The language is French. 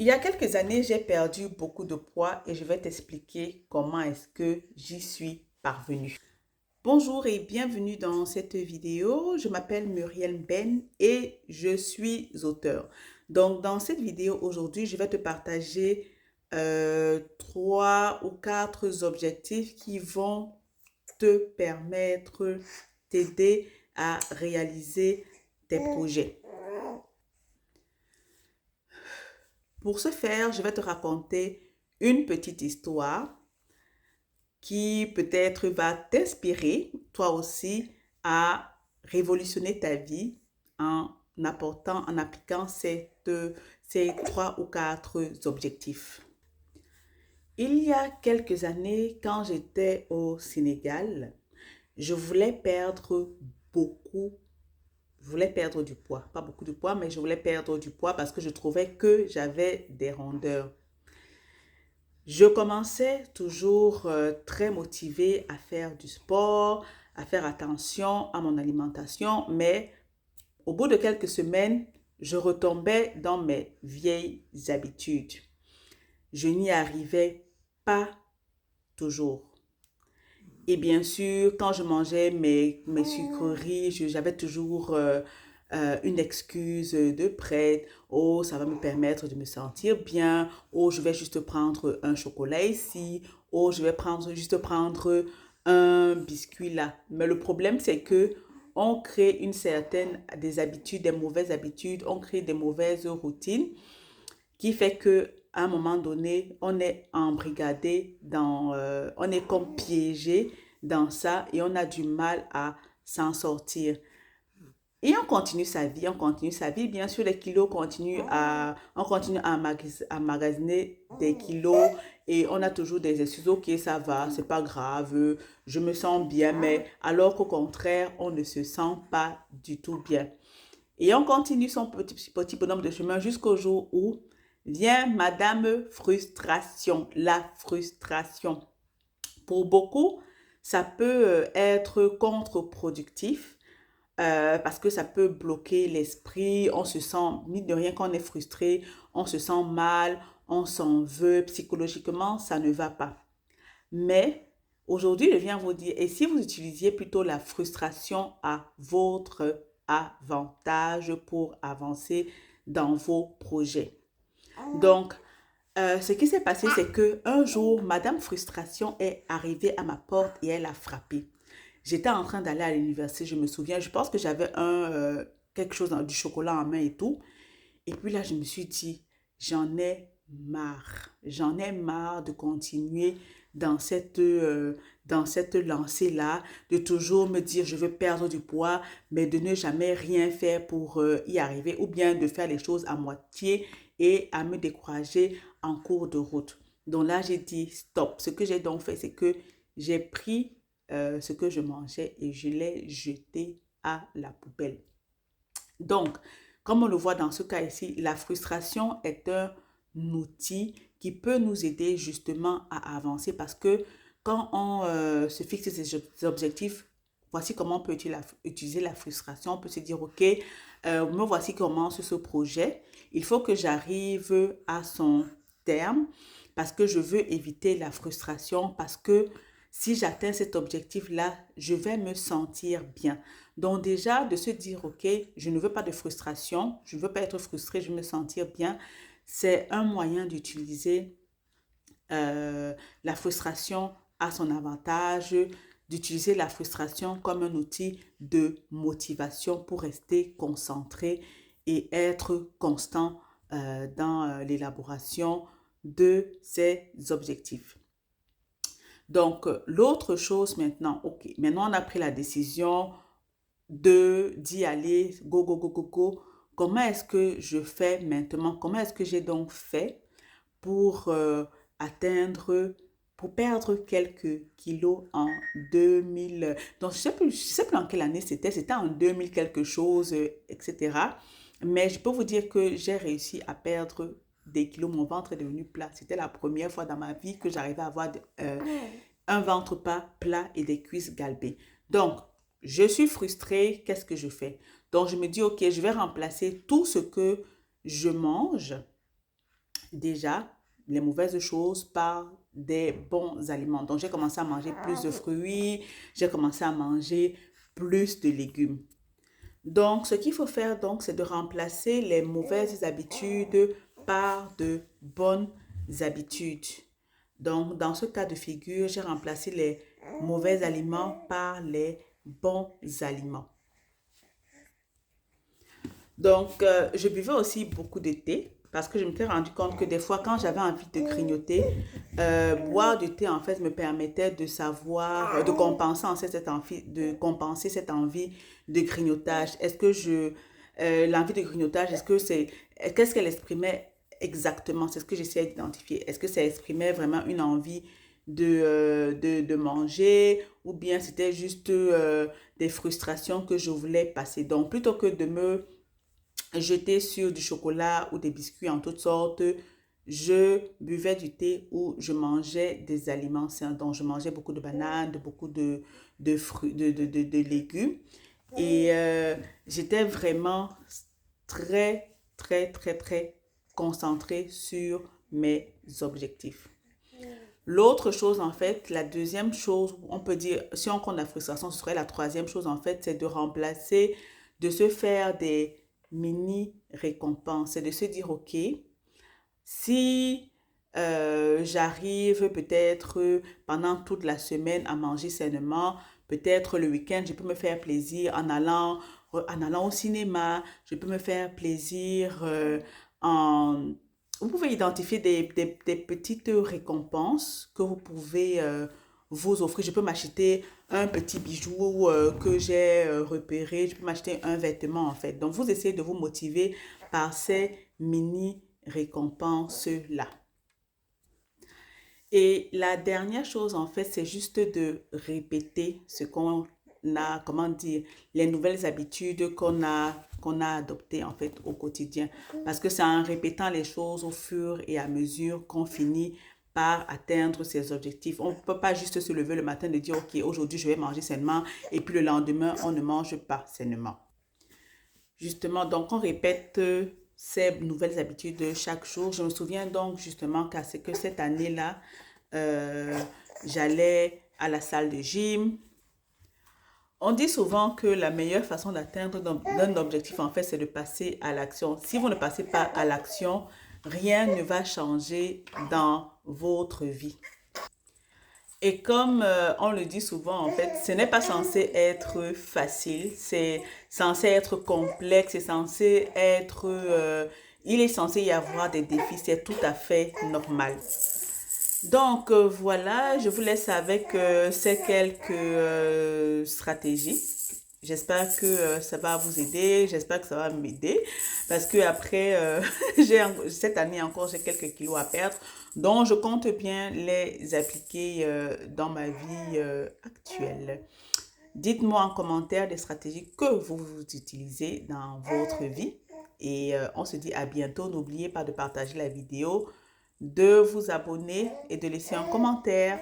Il y a quelques années, j'ai perdu beaucoup de poids et je vais t'expliquer comment est-ce que j'y suis parvenue. Bonjour et bienvenue dans cette vidéo. Je m'appelle Muriel Ben et je suis auteur. Donc, dans cette vidéo aujourd'hui, je vais te partager trois ou quatre objectifs qui vont te permettre, t'aider à réaliser tes projets. Pour ce faire, je vais te raconter une petite histoire qui peut-être va t'inspirer, toi aussi, à révolutionner ta vie en en appliquant ces trois ou quatre objectifs. Il y a quelques années, quand j'étais au Sénégal, je voulais perdre beaucoup, je voulais perdre du poids. Pas beaucoup de poids, mais je voulais perdre du poids parce que je trouvais que j'avais des rondeurs. Je commençais toujours très motivée à faire du sport, à faire attention à mon alimentation, mais au bout de quelques semaines, je retombais dans mes vieilles habitudes. Je n'y arrivais pas toujours. Et bien sûr, quand je mangeais mes sucreries, j'avais toujours une excuse de prête. Oh, ça va me permettre de me sentir bien. Oh, je vais juste prendre un chocolat ici. Oh, je vais juste prendre un biscuit là. Mais le problème, c'est que on crée des habitudes, des mauvaises habitudes. On crée des mauvaises routines qui fait que à un moment donné, on est embrigadé on est comme piégé dans ça et on a du mal à s'en sortir. Et on continue sa vie, on continue sa vie. Bien sûr, les kilos on continue à magasiner des kilos et on a toujours des excuses. Ok, ça va, c'est pas grave, je me sens bien, mais alors qu'au contraire, on ne se sent pas du tout bien. Et on continue son petit bonhomme de chemin jusqu'au jour où vient Madame Frustration, la frustration. Pour beaucoup, ça peut être contre-productif parce que ça peut bloquer l'esprit. On se sent, mine de rien, quand on est frustré, on se sent mal, on s'en veut. Psychologiquement, ça ne va pas. Mais aujourd'hui, je viens vous dire, et si vous utilisiez plutôt la frustration à votre avantage pour avancer dans vos projets. Donc, ce qui s'est passé, c'est que un jour, Madame Frustration est arrivée à ma porte et elle a frappé. J'étais en train d'aller à l'université, je me souviens, je pense que j'avais quelque chose, du chocolat en main et tout. Et puis là, je me suis dit, j'en ai marre. J'en ai marre de continuer dans cette lancée-là, de toujours me dire, je veux perdre du poids, mais de ne jamais rien faire pour y arriver, ou bien de faire les choses à moitié et à me décourager en cours de route. Donc là, j'ai dit, stop. Ce que j'ai donc fait, c'est que j'ai pris ce que je mangeais et je l'ai jeté à la poubelle. Donc, comme on le voit dans ce cas ici, la frustration est un outil qui peut nous aider justement à avancer parce que quand on se fixe ces objectifs, voici comment on peut utiliser la frustration. On peut se dire, OK, me voici comment ce projet. Il faut que j'arrive à son terme parce que je veux éviter la frustration, parce que si j'atteins cet objectif-là, je vais me sentir bien. Donc déjà, de se dire, OK, je ne veux pas de frustration, je ne veux pas être frustré, je veux me sentir bien, c'est un moyen d'utiliser la frustration à son avantage, d'utiliser la frustration comme un outil de motivation pour rester concentré et être constant dans l'élaboration de ses objectifs. Donc, l'autre chose maintenant, OK, maintenant on a pris la décision d'y aller, go, go, go, go, go. Comment est-ce que je fais maintenant? Comment est-ce que j'ai donc fait pour atteindre, pour perdre quelques kilos en 2000? Donc, je sais plus en quelle année c'était en 2000 quelque chose, etc. Mais je peux vous dire que j'ai réussi à perdre des kilos, mon ventre est devenu plat. C'était la première fois dans ma vie que j'arrivais à avoir un ventre pas plat et des cuisses galbées. Donc, je suis frustrée, qu'est-ce que je fais? Donc, je me dis, OK, je vais remplacer tout ce que je mange déjà les mauvaises choses par des bons aliments. Donc, j'ai commencé à manger plus de fruits, j'ai commencé à manger plus de légumes. Donc, ce qu'il faut faire, donc, c'est de remplacer les mauvaises habitudes par de bonnes habitudes. Donc, dans ce cas de figure, j'ai remplacé les mauvais aliments par les bons aliments. Donc, je buvais aussi beaucoup de thé parce que je me suis rendu compte que des fois, quand j'avais envie de grignoter, boire du thé, en fait, me permettait de savoir, de compenser, en fait, cette envie de grignotage. L'envie de grignotage, qu'est-ce qu'elle exprimait exactement? C'est ce que j'essayais d'identifier. Est-ce que ça exprimait vraiment une envie de manger ou bien c'était juste des frustrations que je voulais passer? Donc, plutôt que de me jeter sur du chocolat ou des biscuits en toutes sortes, je buvais du thé ou je mangeais des aliments sains. Donc, je mangeais beaucoup de bananes, beaucoup de fruits, de légumes. Et j'étais vraiment très, très, très, très concentrée sur mes objectifs. L'autre chose, en fait, la deuxième chose, on peut dire, si on compte la frustration, ce serait la troisième chose, en fait, c'est de remplacer, de se faire des mini récompenses. C'est de se dire, OK, si j'arrive peut-être pendant toute la semaine à manger sainement, peut-être le week-end, je peux me faire plaisir en allant au cinéma, je peux me faire plaisir en... Vous pouvez identifier des petites récompenses que vous pouvez vous offrir. Je peux m'acheter un petit bijou que j'ai repéré, je peux m'acheter un vêtement en fait. Donc, vous essayez de vous motiver par ces mini récompenses-là. Et la dernière chose, en fait, c'est juste de répéter ce qu'on a, comment dire, les nouvelles habitudes qu'on a adoptées, en fait, au quotidien. Parce que c'est en répétant les choses au fur et à mesure qu'on finit par atteindre ses objectifs. On ne peut pas juste se lever le matin et dire, OK, aujourd'hui, je vais manger sainement, et puis le lendemain, on ne mange pas sainement. Justement, donc on répète ces nouvelles habitudes chaque jour. Je me souviens donc justement que cette année-là, euh, j'allais à la salle de gym. On dit souvent que la meilleure façon d'atteindre un objectif, en fait, c'est de passer à l'action. Si vous ne passez pas à l'action, rien ne va changer dans votre vie. Et comme on le dit souvent, en fait, ce n'est pas censé être facile, c'est censé être complexe, c'est censé être... il est censé y avoir des défis, c'est tout à fait normal. Donc voilà, je vous laisse avec ces quelques stratégies. J'espère que ça va vous aider, j'espère que ça va m'aider parce que après cette année encore j'ai quelques kilos à perdre donc je compte bien les appliquer dans ma vie actuelle. Dites-moi en commentaire des stratégies que vous utilisez dans votre vie et on se dit à bientôt. N'oubliez pas de partager la vidéo, de vous abonner et de laisser un commentaire.